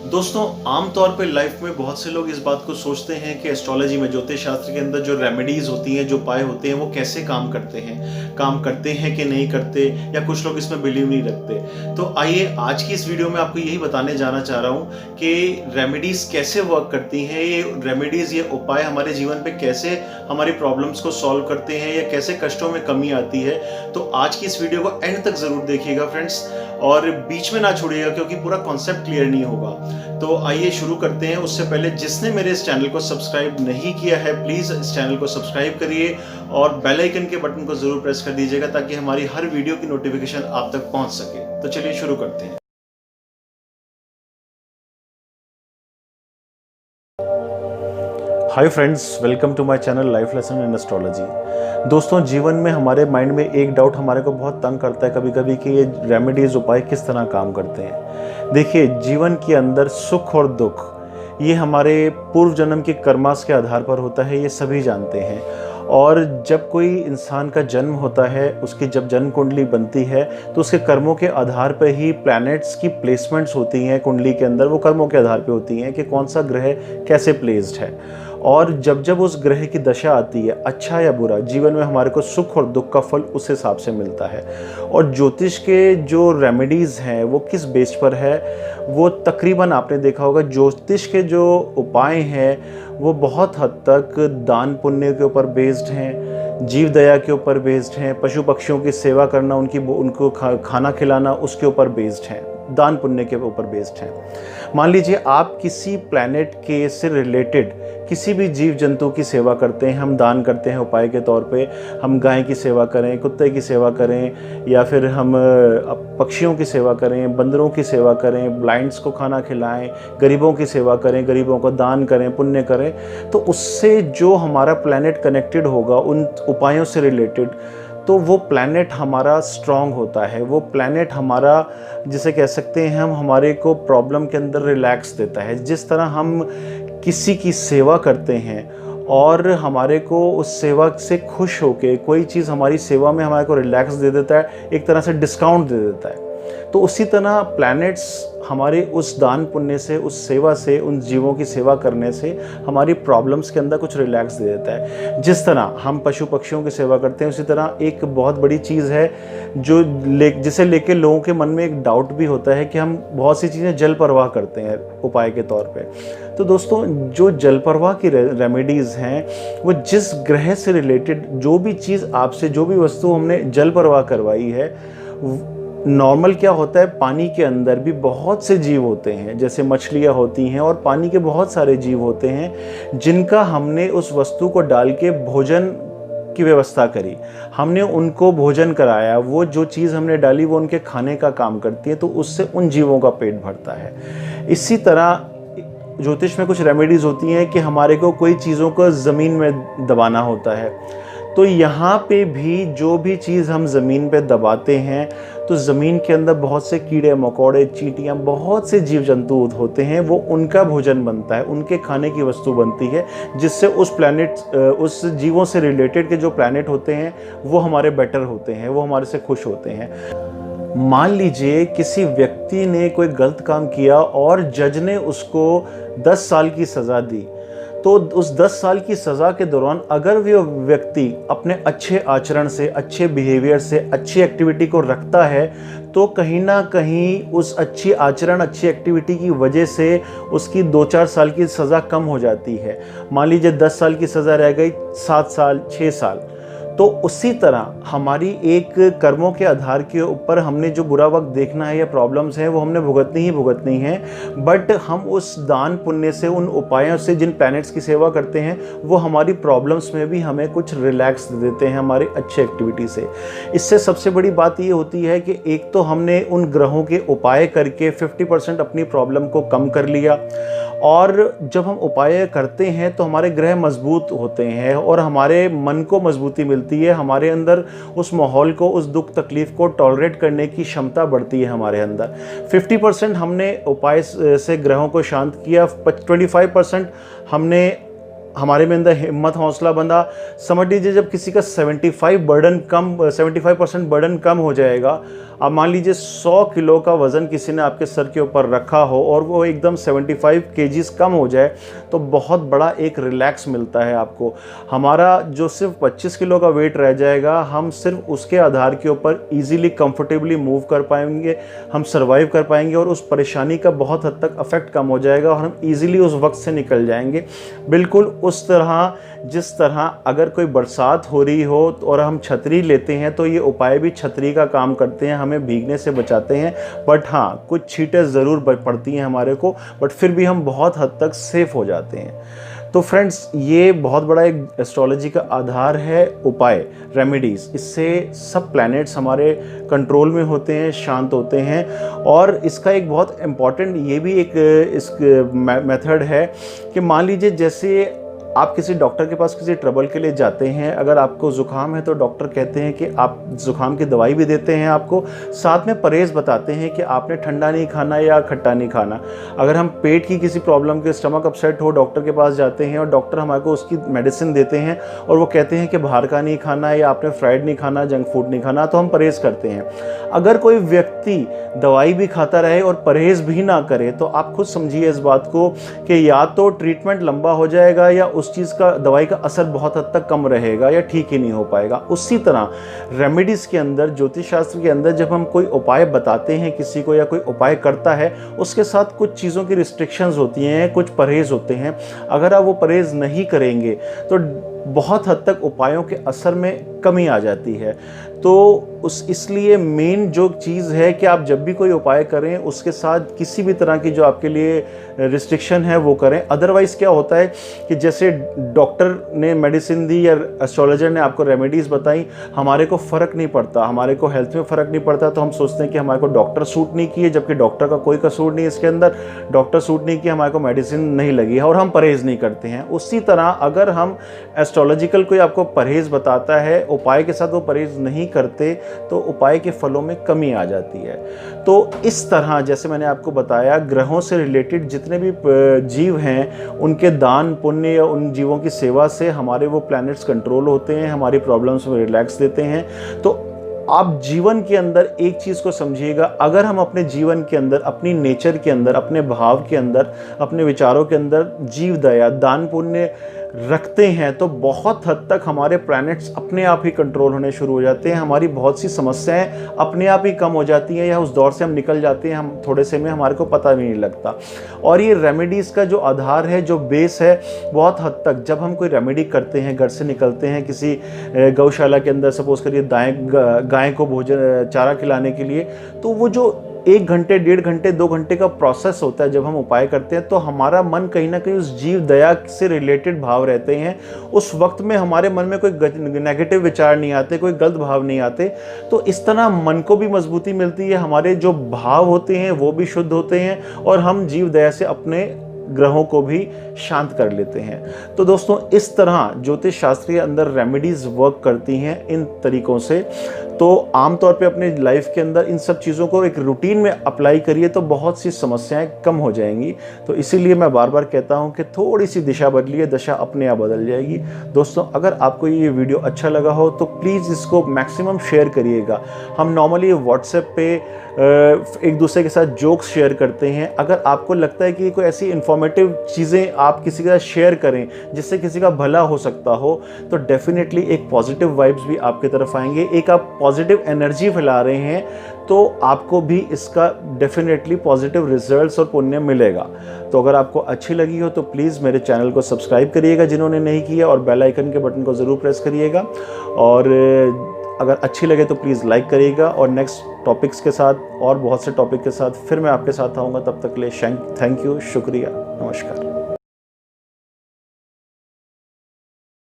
दोस्तों, आम तौर पे लाइफ में बहुत से लोग इस बात को सोचते हैं कि एस्ट्रोलॉजी में, ज्योतिष शास्त्र के अंदर जो रेमेडीज होती हैं, जो उपाय होते हैं, वो कैसे काम करते हैं कि नहीं करते, या कुछ लोग इसमें बिलीव नहीं रखते। तो आइए आज की इस वीडियो में आपको यही बताने जाना चाह रहा हूँ कि रेमेडीज कैसे वर्क करती हैं, ये रेमेडीज, ये उपाय हमारे जीवन पे कैसे हमारी प्रॉब्लम्स को सॉल्व करते हैं, या कैसे कष्टों में कमी आती है। तो आज की इस वीडियो को एंड तक जरूर देखिएगा फ्रेंड्स, और बीच में ना छोड़िएगा क्योंकि पूरा कॉन्सेप्ट क्लियर नहीं होगा। तो आइए शुरू करते हैं। उससे पहले जिसने मेरे इस चैनल को सब्सक्राइब नहीं किया है, प्लीज इस चैनल को सब्सक्राइब करिए और बेल आइकन के बटन को जरूर प्रेस कर दीजिएगा ताकि हमारी हर वीडियो की नोटिफिकेशन आप तक पहुंच सके। तो चलिए शुरू करते हैं। Hi friends, welcome to my channel life lesson in astrology. दोस्तों, जीवन में हमारे माइंड में एक डाउट हमारे को बहुत तंग करता है कभी कभी कि ये रेमेडीज उपाय किस तरह काम करते हैं। देखिए, जीवन के अंदर सुख और दुख ये हमारे पूर्व जन्म के कर्मास के आधार पर होता है, ये सभी जानते हैं। और जब कोई इंसान का जन्म होता है, उसकी जब जन्म कुंडली बनती है तो उसके कर्मों के आधार पर ही प्लैनेट्स की प्लेसमेंट्स होती हैं कुंडली के अंदर। वो कर्मों के आधार पे होती हैं कि कौन सा ग्रह कैसे प्लेस्ड है, और जब जब उस ग्रह की दशा आती है, अच्छा या बुरा, जीवन में हमारे को सुख और दुख का फल उस हिसाब से मिलता है। और ज्योतिष के जो रेमेडीज़ हैं वो किस बेस पर है, वो तकरीबन आपने देखा होगा, ज्योतिष के जो उपाय हैं वो बहुत हद तक दान पुण्य के ऊपर बेस्ड हैं, जीव दया के ऊपर बेस्ड हैं, पशु पक्षियों की सेवा करना, उनको खाना खिलाना, उसके ऊपर बेस्ड हैं, दान पुण्य के ऊपर बेस्ड हैं। मान लीजिए आप किसी प्लैनेट के से रिलेटेड किसी भी जीव जंतु की सेवा करते हैं, हम दान करते हैं उपाय के तौर पे, हम गाय की सेवा करें, कुत्ते की सेवा करें, या फिर हम पक्षियों की सेवा करें, बंदरों की सेवा करें, ब्लाइंड्स को खाना खिलाएं, गरीबों की सेवा करें, गरीबों को दान करें, पुण्य करें, तो उससे जो हमारा प्लैनेट कनेक्टेड होगा उन उपायों से रिलेटेड, तो वो प्लैनेट हमारा स्ट्रांग होता है। वो प्लैनेट हमारा, जिसे कह सकते हैं हम, हमारे को प्रॉब्लम के अंदर रिलैक्स देता है। जिस तरह हम किसी की सेवा करते हैं और हमारे को उस सेवा से खुश होके कोई चीज़ हमारी सेवा में हमारे को रिलैक्स दे देता है, एक तरह से डिस्काउंट दे देता है, तो उसी तरह प्लैनेट्स हमारे उस दान पुण्य से, उस सेवा से, उन जीवों की सेवा करने से हमारी प्रॉब्लम्स के अंदर कुछ रिलैक्स दे देता है। जिस तरह हम पशु पक्षियों की सेवा करते हैं, उसी तरह एक बहुत बड़ी चीज़ है जो जिसे लेके लोगों के मन में एक डाउट भी होता है कि हम बहुत सी चीज़ें जल प्रवाह करते हैं उपाय के तौर पे। तो दोस्तों, जो जल प्रवाह की रेमेडीज़ हैं, वो जिस ग्रह से रिलेटेड जो भी चीज़ आपसे, जो भी वस्तु हमने जल प्रवाह करवाई है, नॉर्मल क्या होता है, पानी के अंदर भी बहुत से जीव होते हैं, जैसे मछलियाँ होती हैं, और पानी के बहुत सारे जीव होते हैं जिनका हमने उस वस्तु को डाल के भोजन की व्यवस्था करी, हमने उनको भोजन कराया, वो जो चीज़ हमने डाली वो उनके खाने का काम करती है, तो उससे उन जीवों का पेट भरता है। इसी तरह ज्योतिष में कुछ रेमेडीज़ होती हैं कि हमारे को कोई चीज़ों को ज़मीन में दबाना होता है, तो यहाँ पे भी जो भी चीज़ हम ज़मीन पे दबाते हैं, तो ज़मीन के अंदर बहुत से कीड़े मकोड़े, चींटियाँ, बहुत से जीव जंतु होते हैं, वो उनका भोजन बनता है, उनके खाने की वस्तु बनती है, जिससे उस प्लैनेट, उस जीवों से रिलेटेड के जो प्लैनेट होते हैं वो हमारे बेटर होते हैं, वो हमारे से खुश होते हैं। मान लीजिए किसी व्यक्ति ने कोई गलत काम किया और जज ने उसको 10 साल की सज़ा दी, तो उस 10 साल की सज़ा के दौरान अगर वो व्यक्ति अपने अच्छे आचरण से, अच्छे बिहेवियर से, अच्छी एक्टिविटी को रखता है, तो कहीं ना कहीं उस अच्छी आचरण, अच्छी एक्टिविटी की वजह से उसकी 2-4 साल की सज़ा कम हो जाती है। मान लीजिए 10 साल की सज़ा रह गई 7 साल, 6 साल। तो उसी तरह हमारी एक कर्मों के आधार के ऊपर हमने जो बुरा वक्त देखना है या प्रॉब्लम्स हैं वो हमने भुगतनी ही भुगतनी है, बट हम उस दान पुण्य से, उन उपायों से, जिन प्लैनेट्स की सेवा करते हैं, वो हमारी प्रॉब्लम्स में भी हमें कुछ रिलैक्स दे देते हैं हमारी अच्छी एक्टिविटी से। इससे सबसे बड़ी बात ये होती है कि एक तो हमने उन ग्रहों के उपाय करके 50% अपनी प्रॉब्लम को कम कर लिया, और जब हम उपाय करते हैं तो हमारे ग्रह मजबूत होते हैं और हमारे मन को मजबूती मिलती है, हमारे अंदर उस माहौल को, उस दुख तकलीफ को टॉलरेट करने की क्षमता बढ़ती है हमारे अंदर। 50% हमने उपाय से ग्रहों को शांत किया, 25% हमने हमारे में अंदर हिम्मत हौसला बंधा। समझ लीजिए जब किसी का 75% बर्डन कम हो जाएगा। अब मान लीजिए 100 किलो का वज़न किसी ने आपके सर के ऊपर रखा हो और वो एकदम 75 केजीज कम हो जाए तो बहुत बड़ा एक रिलैक्स मिलता है आपको। हमारा जो सिर्फ 25 किलो का वेट रह जाएगा, हम सिर्फ उसके आधार के ऊपर ईजीली कंफर्टेबली मूव कर पाएंगे, हम सर्वाइव कर पाएंगे और उस परेशानी का बहुत हद तक अफेक्ट कम हो जाएगा और हम ईजिली उस वक्त से निकल जाएंगे। बिल्कुल उस तरह जिस तरह अगर कोई बरसात हो रही हो और हम छतरी लेते हैं तो ये उपाय भी छतरी का काम करते हैं, हमें भीगने से बचाते हैं। बट हाँ, कुछ छींटें ज़रूर पड़ती हैं हमारे को, बट फिर भी हम बहुत हद तक सेफ हो जाते हैं। तो फ्रेंड्स, ये बहुत बड़ा एक एस्ट्रोलॉजी का आधार है, उपाय, रेमेडीज़। इससे सब प्लैनेट्स हमारे कंट्रोल में होते हैं, शांत होते हैं। और इसका एक बहुत इम्पॉर्टेंट ये भी एक इस मेथड है कि मान लीजिए जैसे आप किसी डॉक्टर के पास किसी ट्रबल के लिए जाते हैं, अगर आपको ज़ुकाम है तो डॉक्टर कहते हैं कि आप ज़ुकाम की दवाई भी देते हैं आपको, साथ में परहेज़ बताते हैं कि आपने ठंडा नहीं खाना या खट्टा नहीं खाना। अगर हम पेट की किसी प्रॉब्लम के, स्टमक अपसेट हो, डॉक्टर के पास जाते हैं और डॉक्टर हमारे को उसकी मेडिसिन देते हैं और वो कहते हैं कि बाहर का नहीं खाना या आपने फ्राइड नहीं खाना, जंक फूड नहीं खाना, तो हम परहेज़ करते हैं। अगर कोई व्यक्ति दवाई भी खाता रहे और परहेज़ भी ना करे तो आप खुद समझिए इस बात को कि या तो ट्रीटमेंट लंबा हो जाएगा या उस चीज़ का, दवाई का असर बहुत हद तक कम रहेगा या ठीक ही नहीं हो पाएगा। उसी तरह रेमेडीज़ के अंदर, ज्योतिष शास्त्र के अंदर जब हम कोई उपाय बताते हैं किसी को या कोई उपाय करता है, उसके साथ कुछ चीज़ों की रिस्ट्रिक्शंस होती हैं, कुछ परहेज़ होते हैं। अगर आप वो परहेज़ नहीं करेंगे तो बहुत हद तक उपायों के असर में कमी आ जाती है। तो इसलिए मेन जो चीज़ है कि आप जब भी कोई उपाय करें उसके साथ किसी भी तरह की जो आपके लिए रिस्ट्रिक्शन है वो करें। अदरवाइज़ क्या होता है कि जैसे डॉक्टर ने मेडिसिन दी या एस्ट्रोलॉजर ने आपको रेमेडीज़ बताई, हमारे को फ़र्क नहीं पड़ता, हमारे को हेल्थ में फ़र्क नहीं पड़ता, तो हम सोचते हैं कि हमारे को डॉक्टर सूट नहीं किए, जबकि डॉक्टर का कोई कसूर नहीं इसके अंदर। डॉक्टर सूट नहीं किया, हमारे को मेडिसिन नहीं लगी है और हम परहेज़ नहीं करते हैं। उसी तरह अगर हम एस्ट्रोलॉजिकल कोई आपको परहेज़ बताता है, उपाय के साथ वो परहेज़ नहीं करते तो उपाय के फलों में कमी आ जाती है। तो इस तरह जैसे मैंने आपको बताया, ग्रहों से रिलेटेड जितने भी जीव हैं उनके दान पुण्य या उन जीवों की सेवा से हमारे वो प्लैनेट्स कंट्रोल होते हैं, हमारी प्रॉब्लम्स में रिलैक्स देते हैं। तो आप जीवन के अंदर एक चीज़ को समझिएगा, अगर हम अपने जीवन के अंदर, अपनी नेचर के अंदर, अपने भाव के अंदर, अपने विचारों के अंदर जीव दया, दान पुण्य रखते हैं तो बहुत हद तक हमारे प्लैनेट्स अपने आप ही कंट्रोल होने शुरू हो जाते हैं। हमारी बहुत सी समस्याएं अपने आप ही कम हो जाती हैं या उस दौर से हम निकल जाते हैं, हम थोड़े से में हमारे को पता भी नहीं लगता। और ये रेमेडीज़ का जो आधार है, जो बेस है, बहुत हद तक जब हम कोई रेमेडी करते हैं, घर से निकलते हैं किसी गौशाला के अंदर, सपोज करिए गाय को भोजन चारा खिलाने के लिए, तो वो जो 1 घंटे, 1.5 घंटे, 2 घंटे का प्रोसेस होता है जब हम उपाय करते हैं, तो हमारा मन कहीं ना कहीं उस जीव दया से रिलेटेड भाव रहते हैं। उस वक्त में हमारे मन में कोई नेगेटिव विचार नहीं आते, कोई गलत भाव नहीं आते। तो इस तरह मन को भी मजबूती मिलती है, हमारे जो भाव होते हैं वो भी शुद्ध होते हैं और हम जीव दया से अपने ग्रहों को भी शांत कर लेते हैं। तो दोस्तों, इस तरह ज्योतिष शास्त्र के अंदर रेमेडीज़ वर्क करती हैं इन तरीक़ों से। तो आमतौर पे अपने लाइफ के अंदर इन सब चीज़ों को एक रूटीन में अप्लाई करिए तो बहुत सी समस्याएं कम हो जाएंगी। तो इसीलिए मैं बार बार कहता हूं कि थोड़ी सी दिशा बदलिए, दशा अपने आप बदल जाएगी। दोस्तों, अगर आपको ये वीडियो अच्छा लगा हो तो प्लीज़ इसको मैक्सिमम शेयर करिएगा। हम नॉर्मली व्हाट्सएप पे एक दूसरे के साथ जोक्स शेयर करते हैं। अगर आपको लगता है कि कोई ऐसी इन्फॉर्मेटिव चीज़ें आप किसी के साथ शेयर करें जिससे किसी का भला हो सकता हो, तो डेफिनेटली एक पॉजिटिव वाइब्स भी आपकी तरफ आएंगे, एक आप पॉजिटिव एनर्जी फैला रहे हैं, तो आपको भी इसका डेफिनेटली पॉजिटिव रिजल्ट्स और पुण्य मिलेगा। तो अगर आपको अच्छी लगी हो तो प्लीज़ मेरे चैनल को सब्सक्राइब करिएगा जिन्होंने नहीं किया, और बेल आइकन के बटन को ज़रूर प्रेस करिएगा। और अगर अच्छी लगे तो प्लीज़ लाइक करिएगा। और नेक्स्ट टॉपिक्स के साथ और बहुत से टॉपिक के साथ फिर मैं आपके साथ आऊँगा। तब तक के लिए थैंक यू, शुक्रिया, नमस्कार।